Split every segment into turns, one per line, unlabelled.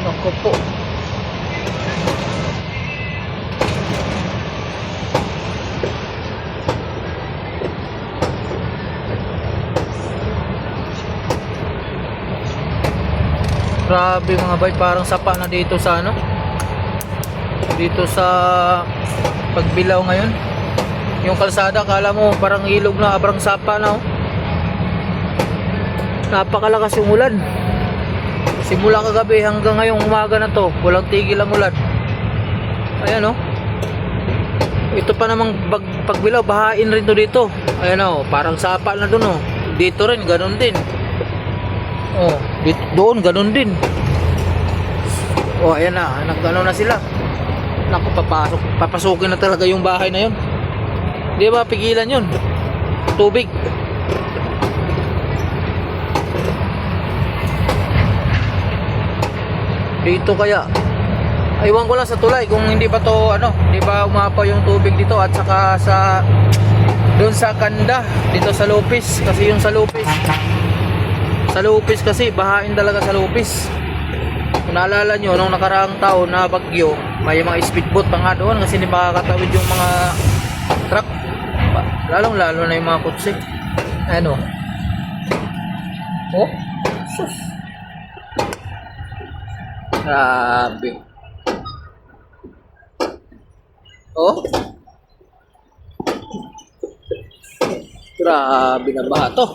Ako po. Grabe mga bay, parang sapa na dito sa ano, dito sa Pagbilao ngayon. Yung kalsada, kala mo parang ilog na, abrang sapa na oh. Napakalakas yung ulan. Simula kagabi hanggang ngayong umaga na to, walang tigil ang ulan. Ayan oh. Ito pa namang Pagbilao, bahain rin to dito. Ayan oh, parang sapa na dun oh. Dito rin, ganun din. Oh, dito, doon ganun din. Oh, ayan na, nagano na sila. Naku, papasukin na talaga yung bahay na yun. Di ba pigilan yun? Tubig. Dito kaya, aywan ko lang sa tulay kung hindi ba to ano, hindi ba umapaw yung tubig dito at saka sa doon sa Kanda, dito sa Lopez, kasi yung sa Lopez kasi bahain talaga sa Lopez. Kung naalala nyo nung nakaraang taon na bagyo, may mga speedboat pa nga doon kasi hindi makakatawid yung mga truck, lalong lalo na yung mga kotse. Ano oh, sus, grabe oh, grabe na baha to.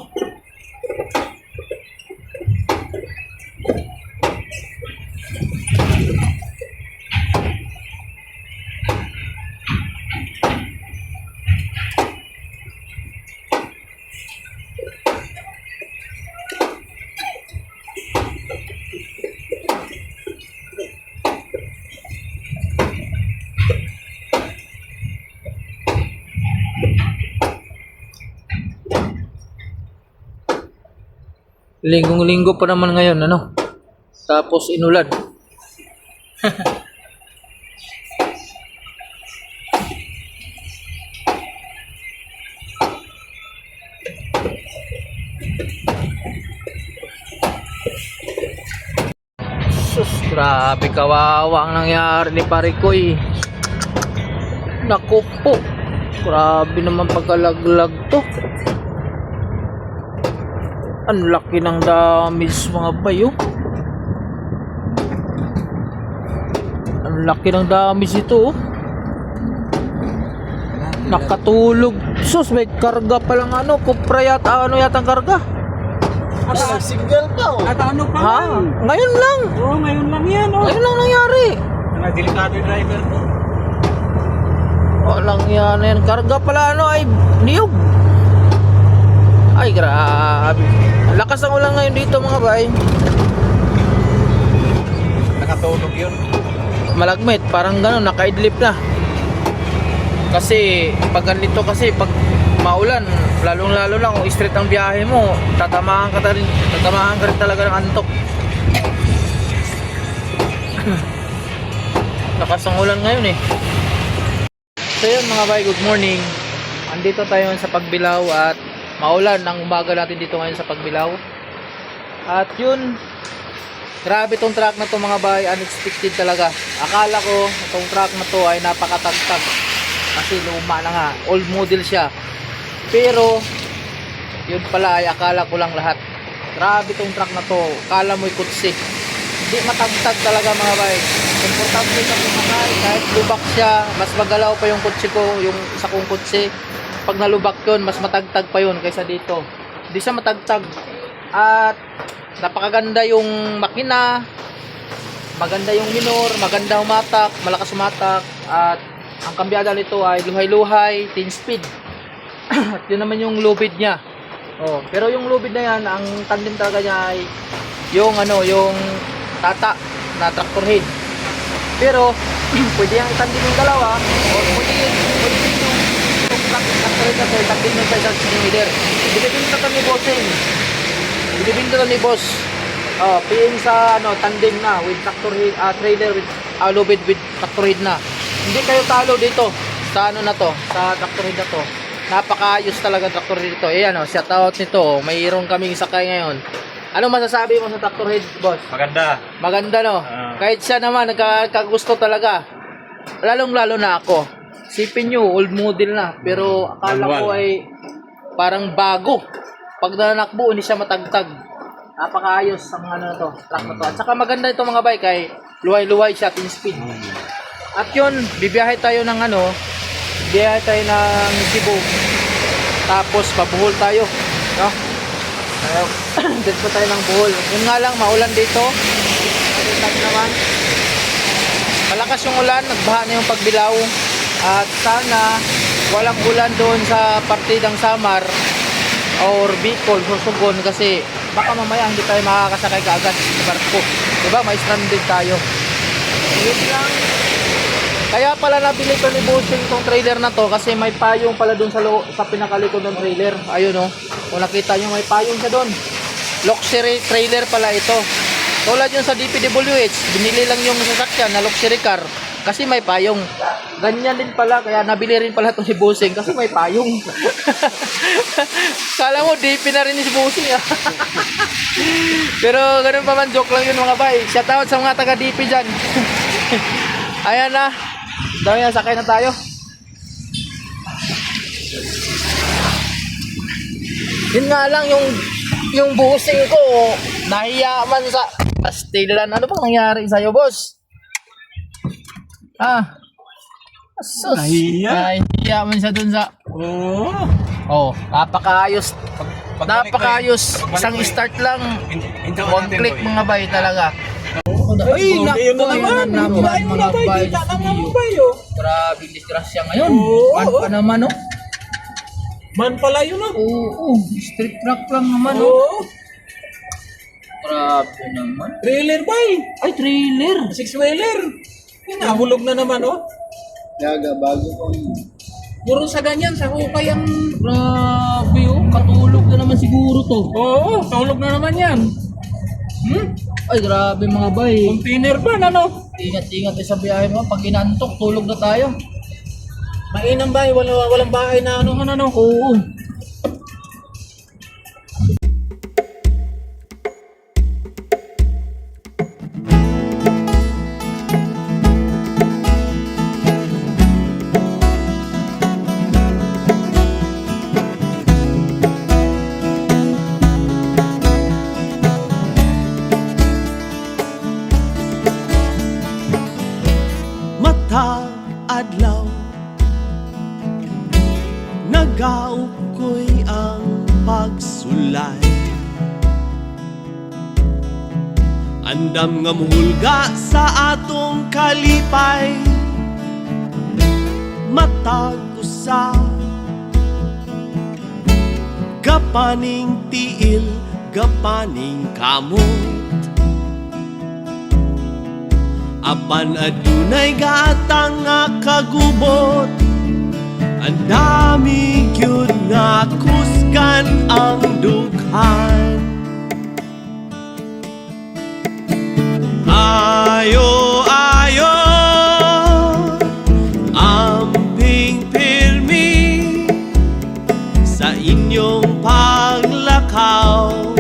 Linggong-linggo pa naman ngayon, ano? Tapos inulan. Sus, grabe kawawa ang nangyari ni Parikoy. Naku po. Grabe naman pagkalaglag to. Ang laki ng damage mga bayo. Ang laki ng damage ito oh. Nakatulog. Sus, may karga pa lang ano. Kupra yata, ano yata ang karga.
Single pa oh.
At ano pa
Ha?
lang?
Ngayon lang.
Oo, ngayon lang yan oh.
Ngayon lang nangyari.
Mga delikado yung driver ko.
Walang yan. Karga pala ano ay niyog. Ay grabe. Lakas ang ulan ngayon dito mga bay.
Nakatulog yun.
Malagmit, parang gano'n, nakaidlip na. Kasi pag ganito kasi, pag maulan, lalong lalo lang kung straight ang biyahe mo, tatamahan ka rin talaga ng antok. Lakas ang ulan ngayon eh. So yun mga bay, good morning. Andito tayo sa Pagbilao at maulan ang umaga natin dito ngayon sa Pagbilao. At yun, grabe tong truck na to mga bay, unexpected talaga. Akala ko itong truck na to ay napakatagtag kasi luma na nga, old model siya. Pero yun pala ay akala ko lang lahat. Grabe tong truck na to, akala mo'y kutsi. Hindi matagtag talaga mga bay. Komportable ka pumakay, kahit lubak siya, mas magalaw pa yung kutsi ko, yung isa kong kutsi. Pag nalubak yun, mas matagtag pa yun kaysa dito. Hindi siya matagtag. At napakaganda yung makina, maganda yung minor, maganda umatak, malakas umatak. At ang kambyada nito ay luhay-luhay, 10 speed. At yun naman yung lubid niya. Oh, pero yung lubid na yan, ang tandem talaga niya ay yung ano, yung tata na tractor head. Pero pwede yang itandem yung dalawa, o pwede yung tractor head na to, itandem yung sa isang leader. Dipinto to ni bossing. Dipinto to ni boss. Oh, PM sa ano, tandem na with tractor head, trailer with lubid with tractor head na. Hindi kayo talo dito sa ano na to, sa tractor head na to. Napakaayos talaga tractor head dito. Ayan oh, shout out nito. Mayroon kaming sakay ngayon. Anong masasabi mo sa tractor head, boss?
Maganda.
Maganda no? Kahit siya naman, nagkagusto talaga. Lalong-lalo na ako. Sipin nyo, old model na. Pero akala ko ay parang bago. Pag nanakbo, hindi siya matagtag. Napakaayos ang ano na to, truck na to. At saka maganda ito mga bike ay luway-luway siya, 10 speed. At yun, bibiyahe tayo ng bibiyahe tayo ng Cebu. Tapos pabuhol tayo, no? Dito tayo ng Bohol. Yun nga lang, maulan dito. At naman, malakas yung ulan, nagbaha na yung Pagbilao. At sana walang ulan doon sa partidang Samar or Bicol, Susugon, kasi baka mamaya hindi tayo makakasakay kaagad sa barko. Diba? May stranded tayo. Yun lang. Kaya pala nabili ko ni Bossing itong trailer na to kasi may payong pala doon sa pinakalikod ng trailer. Ayun oh. Kung nakita nyo may payong siya doon. Luxury trailer pala ito. Tulad yun sa DPWH, binili lang yung sasakyan na luxury car kasi may payong. Ganyan din pala, kaya nabili rin pala ito si Bossing kasi may payong. Kala mo DP na rin si Bossing ah. Pero ganun pa man, joke lang yun mga bay. Shout out sa mga taga DP dyan. Ayan na. Dami na, sakay na tayo. Yun nga lang yung Bossing ko, nahiya man sa Pastilan. Ano bang nangyari sa'yo, boss? Sus. Nahiya man siya dun sa... Oh, napakaayos. Napakaayos. Isang start lang. One click mga bay talaga. Ay, naku mga bay. Grabe disgrasya ngayon. Man pa naman, oh.
Man pala yun, oh.
Oo, street truck lang naman, oh. Grabe naman.
Trailer ba eh?
Ay, trailer.
Six-wheeler. Nahulog na naman, oh.
Yaga, bago kong...
Puro sa ganyan, sa hukay ang...
Grabe, oh. Katulog na naman siguro to.
Oo, kahulog na naman yan.
Ay, grabe mga bay.
Container ba, ano?
Ingat-ingat sa biyahe mo. Pag inantok, tulog na tayo.
Mainam ba? Walang bahay na ano.
Oo.
Adlaw nagaw ko'y ang pagsulay, andam nga muhulga sa atong kalipay, matag usa gapaning tiil, gapaning kamot, apan adunay gatang nga kagubot, ang dami gyud nga kusgan ang dughan. Ayo, ayo, amping pirmi sa inyong paglakaw,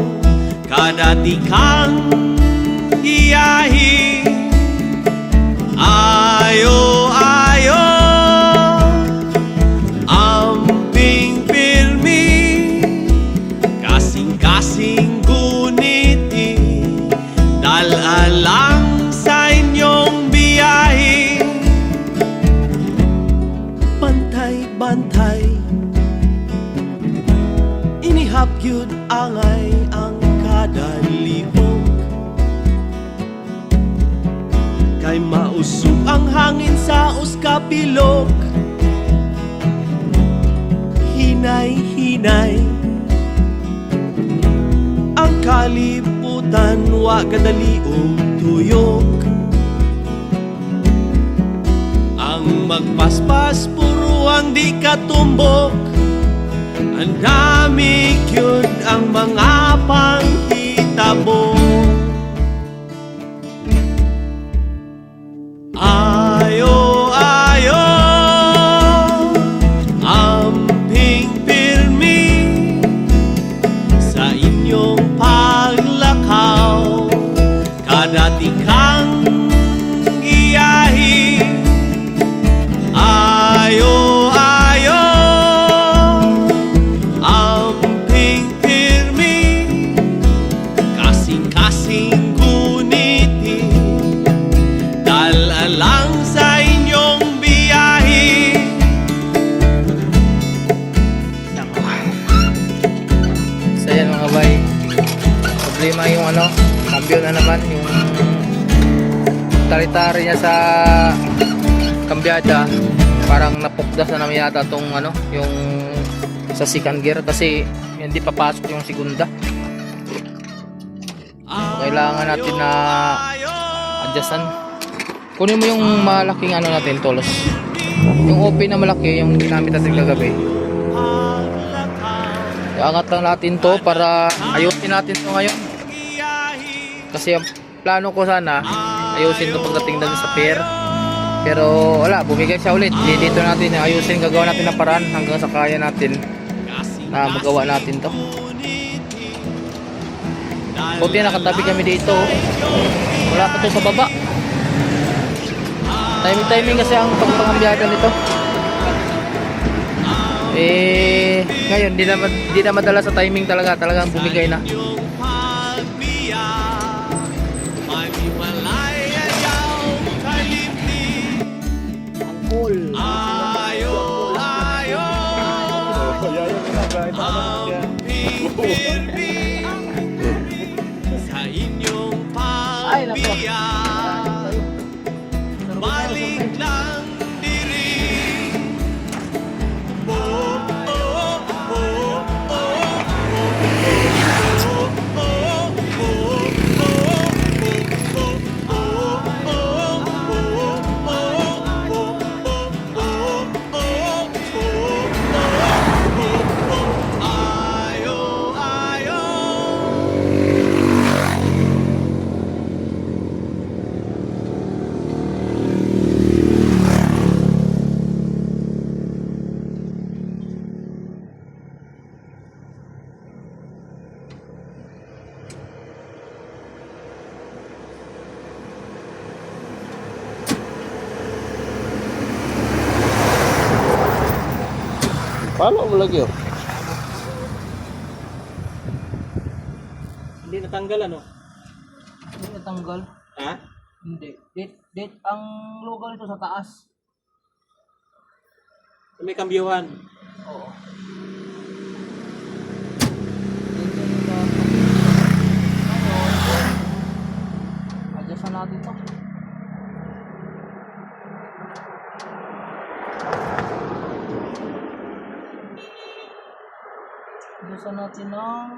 kadati kang iyahi. Ayo, ayo, amping pirmi, kasing-kasing guniti, dalalang sa inyong biyahe. Bantay-bantay, inihap yun angay ang kada lihok, kay mausog ang hangin sa uskapilok. Hinay-hinay ang kalibutan, wa kadali og tuyok. Ang magpaspas puro ang di katumbok, ang dami gyud ang mga panghitabo. Ayo, ayo, amping pirmi sa inyong paglakaw, kadati kang
tali-tali niya sa kambyada, parang napukdas na naman yata tong ano, yung sa second gear kasi hindi papasok yung segunda. So, kailangan natin na adjustan. Kunin mo yung malaking ano natin, tolos. Yung OP na malaki, yung ginamit natin kagabi. Iangat lang natin to para ayusin natin to ngayon. Kasi ang plano ko sana ayusin to pagdating doon sa pier. Pero wala, bumigay siya ulit. Dito natin ayusin, gagawa natin ng paraan hanggang sa kaya natin na magawa natin to. Buti nakatabi kami dito. Wala pa to sa baba. Timing kasi ang pagpangambyada nito. Ngayon di na madala sa timing talaga, talagang bumigay na. Ang cool. Ay, nako. Balik lang diri. Paano mo lagi, oh?
Hindi natanggal ano?
Hindi natanggal.
Ha?
Hindi. Date ang lugar nito sa taas.
May kambyuhan.
Oo. Adjustan natin to. Adjustan natin ng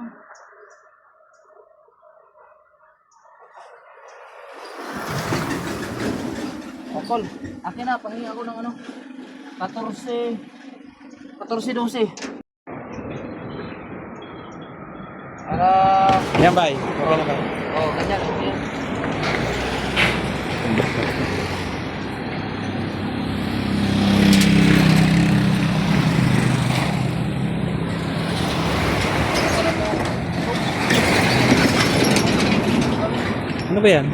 Okol. Akin na, pahingi ako ng ano 14-12. Para
Yan bay. Okay na bay.
oh, ganyan.
Ano ba yan?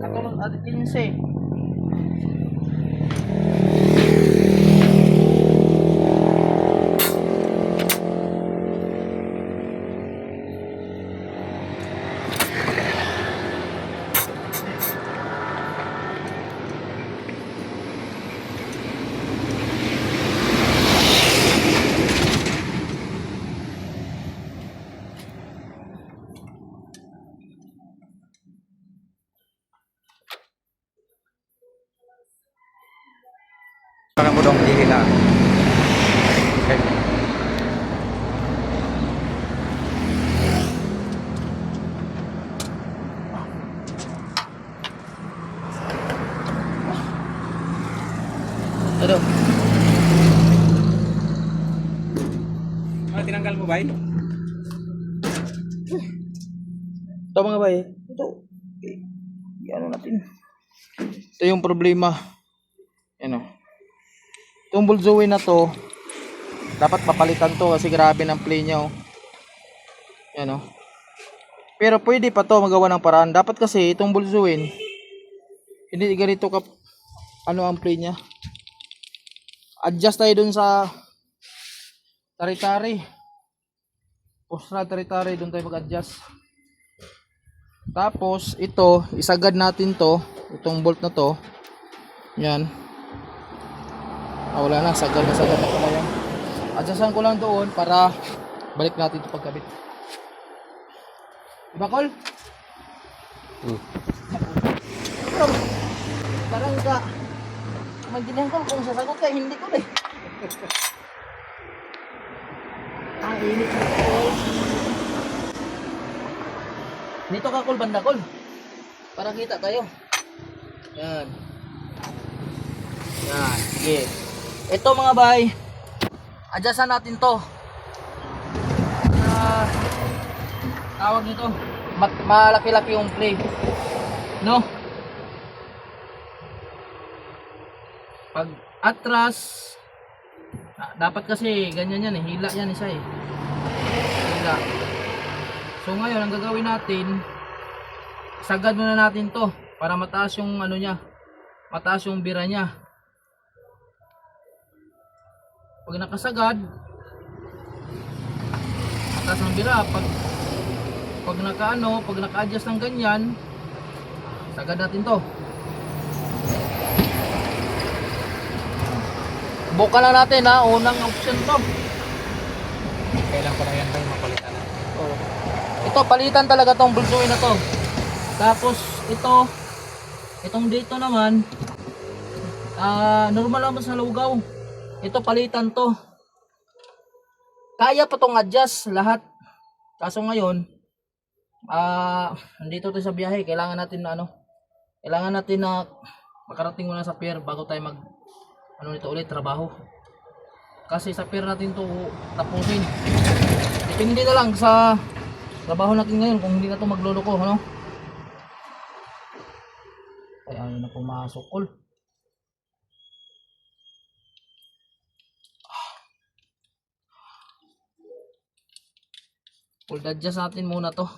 Katulad at 15.
Parang mo dong dihila. Okay.
Ano?
Ano tinanggal mo bay?
Ito mga bay, ito. Ano natin? Ito yung problema. Ano? Itong Bullzoe na to, dapat papalitan to kasi grabe ng play niya, oh. Yan, oh. Pero pwede pa to magawa ng paraan. Dapat kasi itong Bullzoe, hindi ganito ka ano ang play niya. Adjust tayo dun sa tari-tari. Postra tari-tari, doon tayo mag-adjust. Tapos ito, isagad natin to, itong bolt na to. Yan. Wala na, sagad na pala yan. Adjustan ko lang doon para balik natin ito pagkabit. Diba, Col? Pero, parang ka magdinihan ko kung sasagot ka, hindi ko eh. Ang init na Col. Dito ka, Col, banda, Col. Para kita tayo. Yan. Yan, sige. Ito mga bay, adjustan natin to. Tawag nito, malaki-laki yung play. No? Pag atras, dapat kasi ganyan yan eh, hila yan isa eh. Hila. So ngayon, ang gagawin natin, sagad muna natin to para mataas yung ano niya, mataas yung bira niya. Pag nakasagad, mataas ang bira. Pag naka-adjust ng ganyan, sagad natin to. Buka lang natin ha, unang option to.
Kailan ko na yan ba yung mapalitan na?
Oh. Ito, palitan talaga tong bulsuin na to. Tapos itong dito naman, normal lang sa lugaw. Ito palitan to. Kaya pa tong adjust lahat. Kaso ngayon, nandito tayo sa biyahe, kailangan natin na makarating muna sa pier bago tayo nito ulit trabaho. Kasi sa pier natin to tapusin. Depende na lang sa trabaho natin ngayon kung hindi na to magloloko, ano? Ay, ayaw na pumasok, Col. Full adjust natin muna to.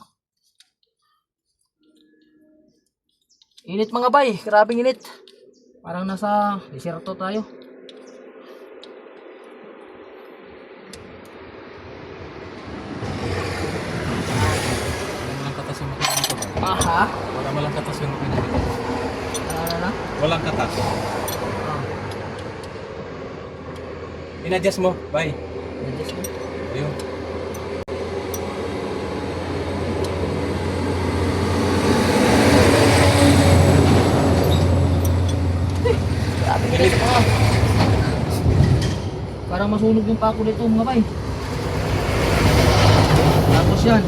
Init mga bay, grabing init. Parang nasa desierto tayo.
Walang katas yung makina nito ba?
Aha.
Walang katas yung makina nito.
Na?
Walang katas. In-adjust mo, bye.
Adjust mo.
Ayun.
Parang masunog yung pako nito mga bay. Tapos yan.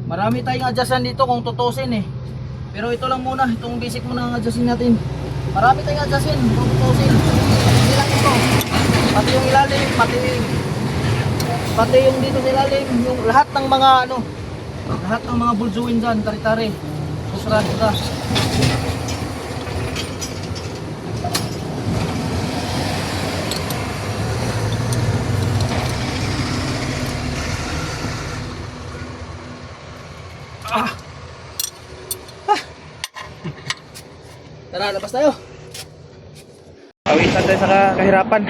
Marami tayong adjustan dito kung tutusin eh. Pero ito lang muna, itong basic muna ang adjustin natin. Marami tayong adjustin kung tutusin. Hindi lang ito. Pati yung ilalim, pati yung dito sa ilalim, yung lahat ng mga lahat ng mga bulsuin dyan, tari-tari. Pusra-pusra. Tara, labas tayo. Pawisan tayo sa kahirapan.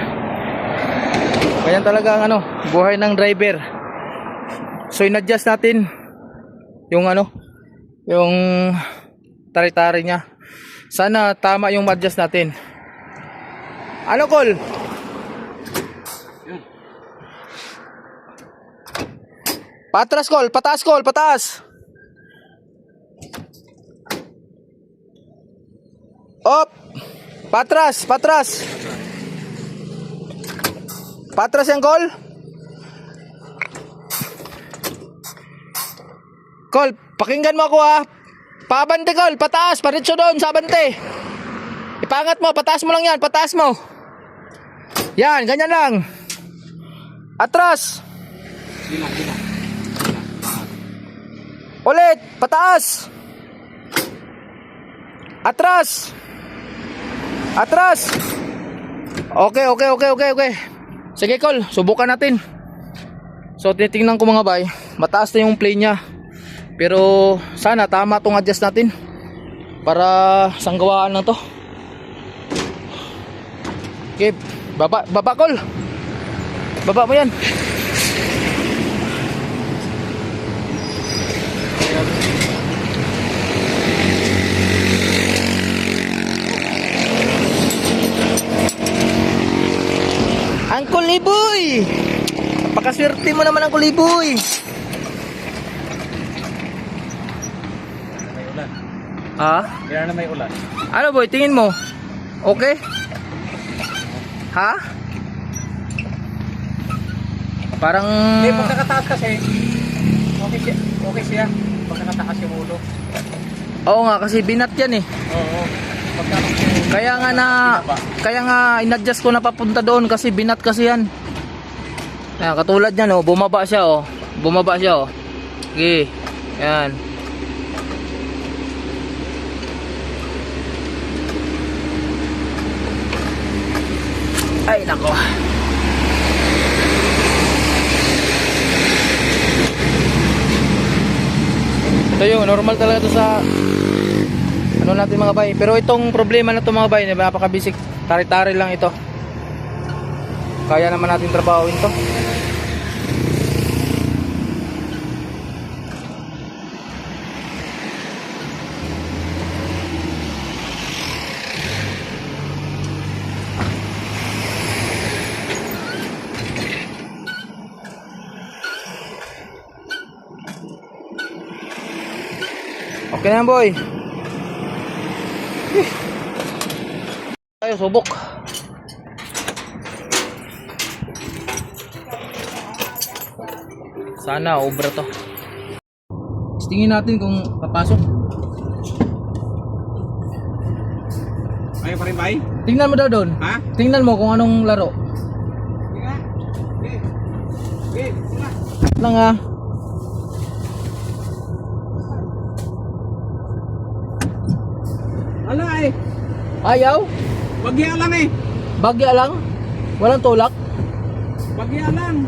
Ganyan talaga ang buhay ng driver. So in-adjust natin yung yung tari-tari niya. Sana tama yung adjust natin. Ano, Col? Patras, Col. Pataas, Col. Pataas. Op! Patras, patras. Patras yan, Col. Col, pakinggan mo ako ha. Paabante, Col, pataas, paritso doon sa abante. Ipangat mo, pataas mo lang yan, pataas mo. Yan, ganyan lang. Atras. Ulit, pataas. Atras. Atras. Okay. Sige, Col, subukan natin. So, titingnan ko mga bay, mataas na yung play niya. Pero, sana tama tong adjust natin. Para sanggawaan lang to. Okay, baba, Col. Baba mo yan. Uncle Iboy! Napakaswerte mo naman, Uncle Iboy!
May ulan.
Ha?
Kaya na may ulan.
Ano boy, tingin mo? Okay? Ha? Parang...
Hindi, pagkakataas kasi, okay siya. Pagkakataas yung ulo.
Oo nga, kasi binat yan eh.
Oo.
Kaya nga inadjust ko na papunta doon kasi binat kasi yan. Ayan, katulad yan oh, bumaba siya oh. Okay. Ayan. Ay nako. Ito yun, normal talaga ito sa ano natin mga bay. Pero itong problema na ito mga bay, napaka-basic, tari-tari lang ito. Kaya naman natin trabawin to. Okay na yan boy. Tayo subok. Sana obra to. Tingin natin kung papasok.
Ayaw pa rin ba?
Tingnan mo daw doon.
Ha?
Tingnan mo kung anong laro. Lang ah.
Ala eh.
Ayaw?
Bagya lang eh.
Bagya lang? Walang tulak?
Bagya lang.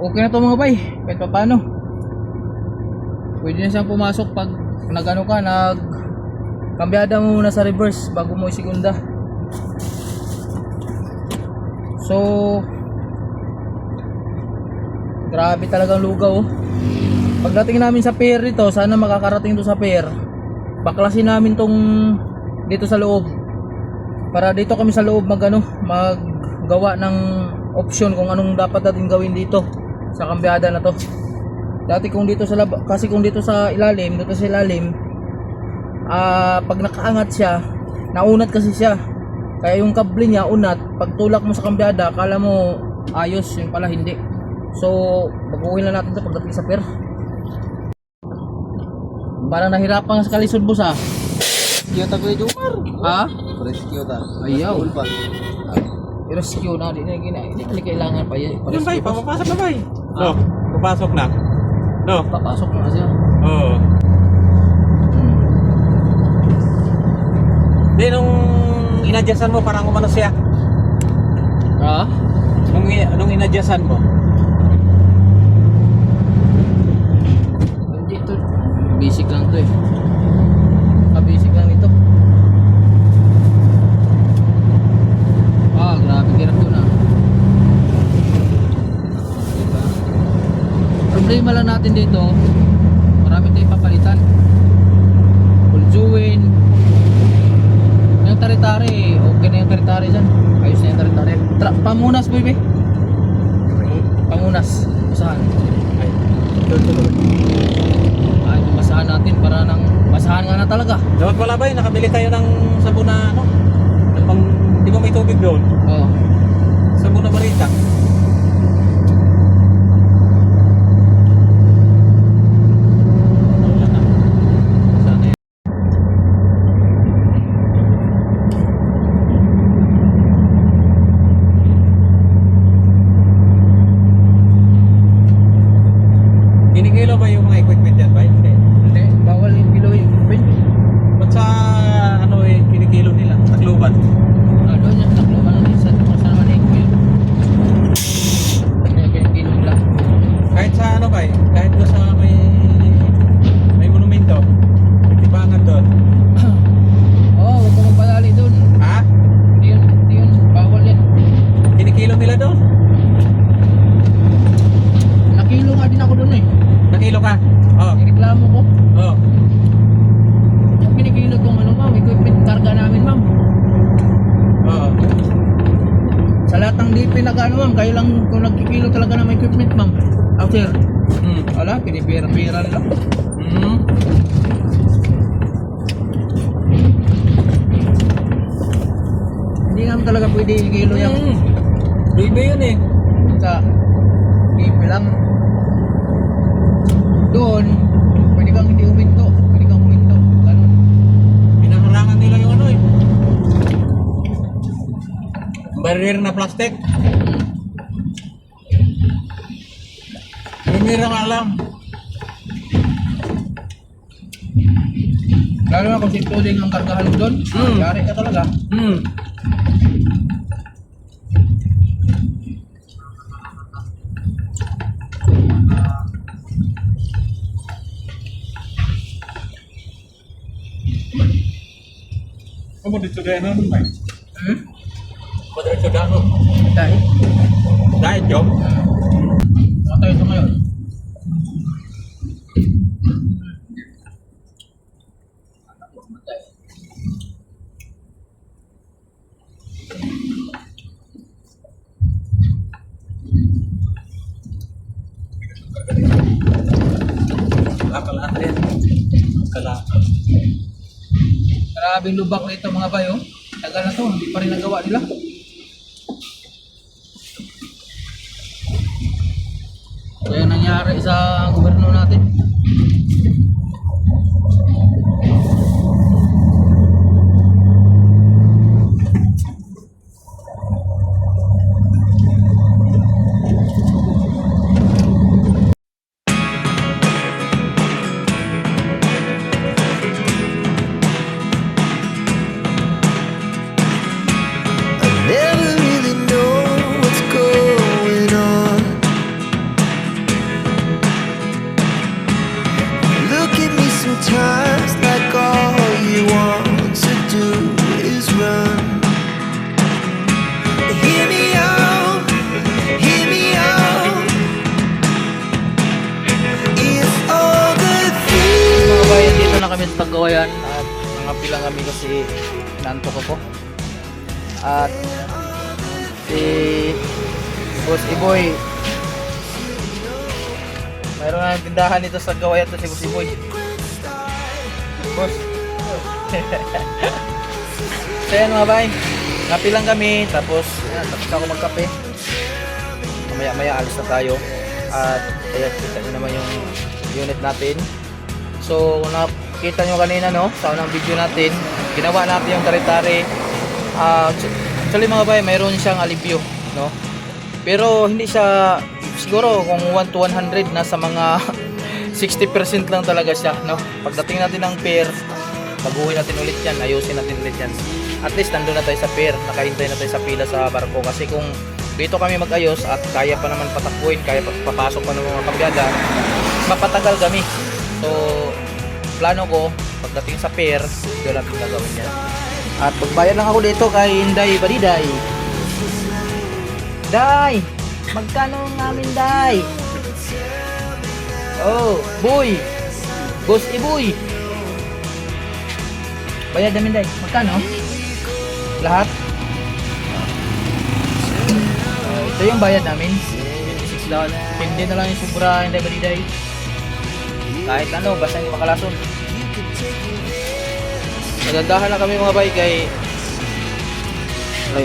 Okay na to mga bay, kahit pa paano. Pwede na siyang pumasok pag nag-ano ka, kambyada mo muna sa reverse bago mo isigunda. So grabe talagang lugaw oh. Pagdating namin sa pier dito, sana makakarating to sa pier. Baklasin namin tong dito sa loob. Para dito kami sa loob maggawa ng option kung anong dapat natin gawin dito sa kambyada na to. Dati kung dito sa kasi kung dito sa ilalim, pag nakaangat siya, naunat kasi siya. Kaya yung kable niya unat, pag tulak mo sa kambyada, akala mo ayos, yung pala hindi. So, baguhin na natin 'to pagdating sa pier. Parang nahirapan sa kalisod boss ah.
Kiyota ko yung Jumar.
Ha?
Rescue ta.
Ayaw.
Ulpan.
I-rescue na, hindi kailangan pa yan.
Yun ba? Papapasok na ba?
Ha?
No, papasok na. No.
Papasok na kasi.
Oo. Di nung inadyasan mo parang umano siya.
Ha?
Nung inadyasan mo.
Hindi to. Basic lang to eh. Basic lang nito. Grabe hirap to na. Diba? Problema lang natin dito, marami tayong papalitan. Puljuin. Yung tari-tari, okay na yung tari-tari dyan. Ayos na yung tari-tari. Pamunas baby. Pamunas. Saan? Ay, basahan natin para nang basahan nga na talaga.
Dapat pala ba, nakabili tayo ng sabon na ano? Ng pang, di ba may tubig doon?
Oo.
Sabon na barita. Wala na. Sana yan. Kinikilo ba yung mga equipment dyan ba? Hindi.
Hindi, bawal yung kilo yung pin.
Ba't sa ano eh, kinikilo nila? Tacloban.
Doon yung taklo, ano din sa naman ko yun. Kaya pinagkilo nila.
Kahit sa ano ba eh, kahit doon sa may monumento, may tibangan doon.
Oo, huwag ka magpadali doon.
Ha?
Hindi yun, bawal yan.
Kinikilo nila doon?
Nakilo nga din ako doon eh.
Nakilo ka? Oo.
Nireklamo ko.
Oo.
Yung kinikilo tong ano ma'am, equipment karga namin ma'am.
Oo.
Sa lahat ng DP na ano ma'am, kayo lang kung nagkikilo talaga ng equipment ma'am. After, wala, pinipira-pira nila. Hindi naman talaga pwede ikilo yan.
Libre yun eh.
Sa DP lang. Doon, pwede kang hindi uminto. Pwede kang uminto. Ganun.
Pinaharangan nila yung ano eh. Barrier na plastic. Hindi nila alam.
Lalo na kung sintuling ang kargahan mo doon, yari ka talaga.
Kamu dito dahil ano ba? Padre dito ano?
Dahil,
Dahil job?
tayo ito ngayon.
Kalaan din. Kalaan.
Grabing lubak na ito mga bayo. Tagal na to, hindi pa rin nagawa nila. Kaya nangyari sa gobyerno natin.
Never really know what's going on. Look at me sometimes like all you want to do is run. Hear me out, hear me out. If all the things
Mga bayan, dito na kami sa Paggawayan at mga pilang kami kasi nantok ako. At si Boss Iboy, mayroon na tindahan dito sa Gawayan to si Boss Iboy. Boss. So yan mga bay, kape lang kami, tapos ako magkape. Maya alis na tayo. At ayan, kita nyo naman yung unit natin. So kung nakita nyo kanina no, sa unang video natin, ginawa natin yung tari-tari. Actually mga bay, mayroon siyang alibyo, no? Pero hindi siya, siguro kung 1 to 100, nasa mga 60% lang talaga siya, no? Pagdating natin ng pair, baguhin natin ulit yan, ayusin natin ulit yan. At least nandun na tayo sa pair, nakahintay na tayo sa pila sa barko. Kasi kung dito kami mag-ayos at kaya pa naman patakbuhin, kaya pa papasok pa ng mga kabyada, mapatagal kami. So plano ko, pagdating sa pair, doon natin gagawin yan. At magbayad lang ako dito kay Inday Badiday. Day! Magkano namin, Day? Oh, boy! Boss Iboy! Bayad namin, Day. Magkano? Lahat? Ito yung bayad namin. $56. Hindi na lang yung sobra, Inday Badiday. Kahit ano, basta hindi makalason. Nagandahan lang kami mga bay kay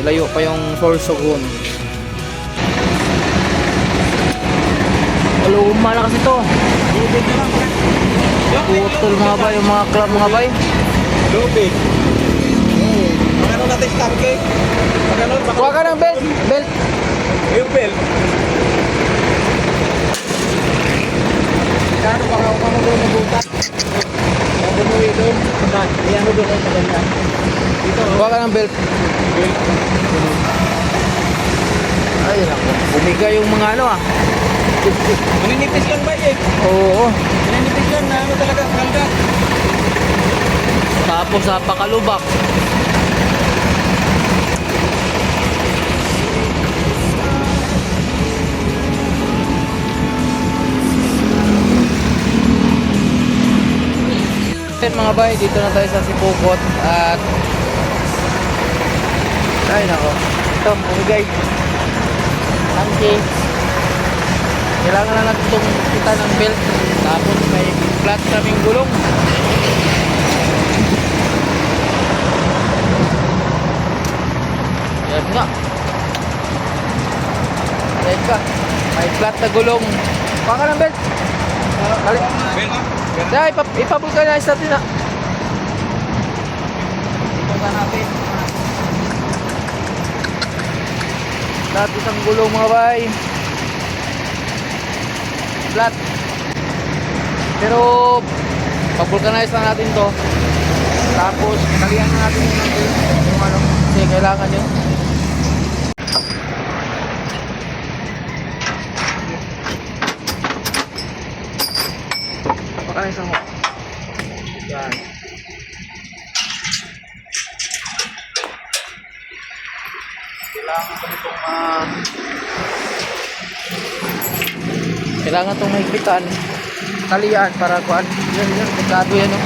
layo pa yung Sorsogon. Luma na kasi to. Putol mga bay, yung mga club mga bay.
Lubig. Pag ano natin stop cake? Pag ano?
Kuha ka ng belt. Belt.
Yung bell.
Kano baka ako mo doon nabutas. Ako mo doon. Iyan mo doon sa ganda. Dito.
Kuha ka ng belt. Ay, naku. Bumigay yung mga ano ah.
Maninipis lang ba eh?
Oo.
Maninipis lang na ano talaga, kalda.
Tapos napakalubak. Mga bay, dito na tayo sa Sipokot at ay nako, ito bumigay tangke. Kailangan na natin itong kita ng belt, tapos may flat kaming gulong. Yan nga, yan ka, may flat na gulong. Paka ng belt. Kali.
Bell ha?
Dahil ipapulkanize natin na.
Punta natin.
Lahat isang gulong mga bay. Flat. Pero papulkanize na natin to. Tapos kalihan na natin yung ano. Kasi kailangan yun. Papulkanize mo. Yan. Kailangan itong mahigpitan, talian para kuan. Yan, delikado yan oh.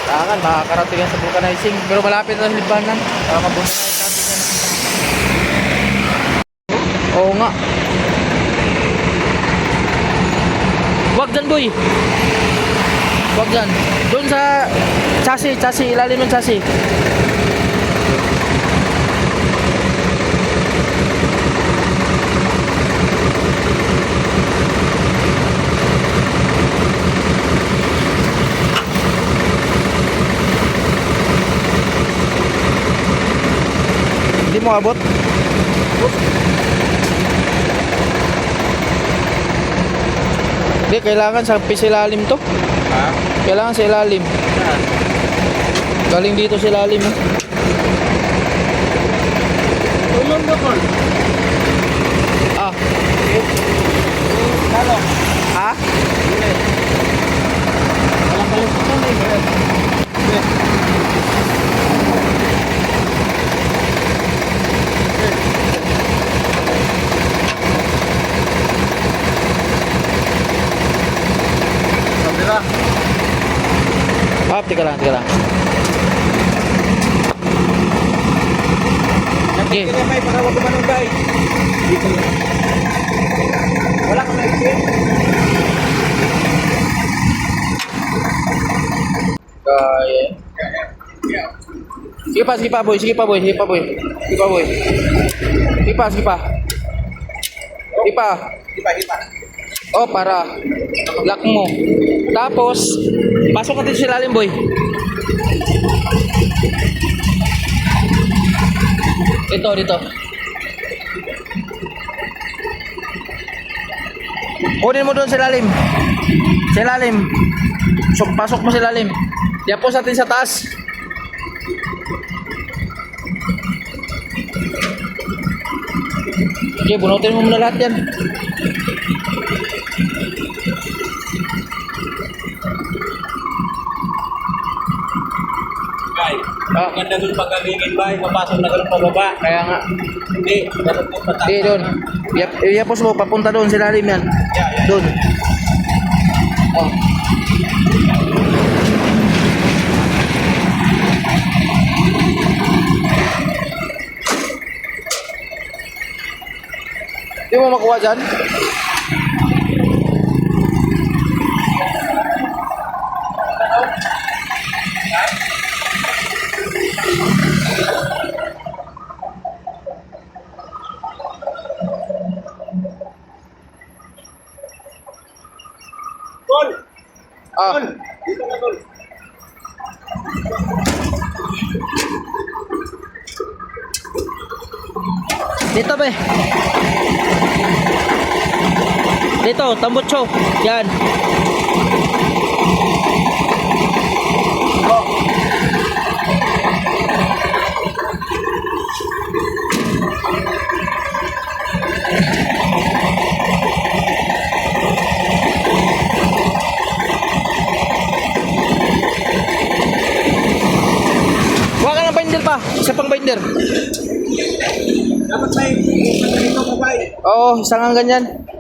Kailangan makakarating yan sa vulcanizing, pero malapit na libanan para mabulkanize natin yan. Oo nga. Wag dyan boy. Wag dyan. Doon sa chassis, ilalim ng chassis. Hindi mo abot. Hindi, kailangan sa pisilalim to.
Ha?
Kailangan sa ilalim. Galing dito sa ilalim.
Tulong do Paul.
Ah.
Lalo.
Ha?
Walang kalusutan eh. Sabira.
Teka lang. Okay.
Kaya may para wag kumanon bay. Dito lang. Wala ka may exit.
Kaya. Sige pa boy.
Hipa.
Oh, para lock mo. Tapos pasok natin sa ilalim boy. Dito. Kunin mo doon sa ilalim. So, pasok mo sa ilalim. Yapos natin sa taas. Okay, bunutin mo muna lahat yan.
Bay.
Ah.
Ganda dun pagkalingin bay, papasok na ganun pababa.
Kaya nga.
Hindi, ganun po pataas.
Hindi, doon. Yapos mo, papunta doon sa ilalim yan.
Yeah.
Doon. Oh. Hindi mo makuha dyan? Ah.
Dito na tol.
Dito be. Dito, tambutso. Yan. Huwag ka ng binder pa. Isa pang binder.
Dapat may dito ka ba?
Oo, isang ganyan.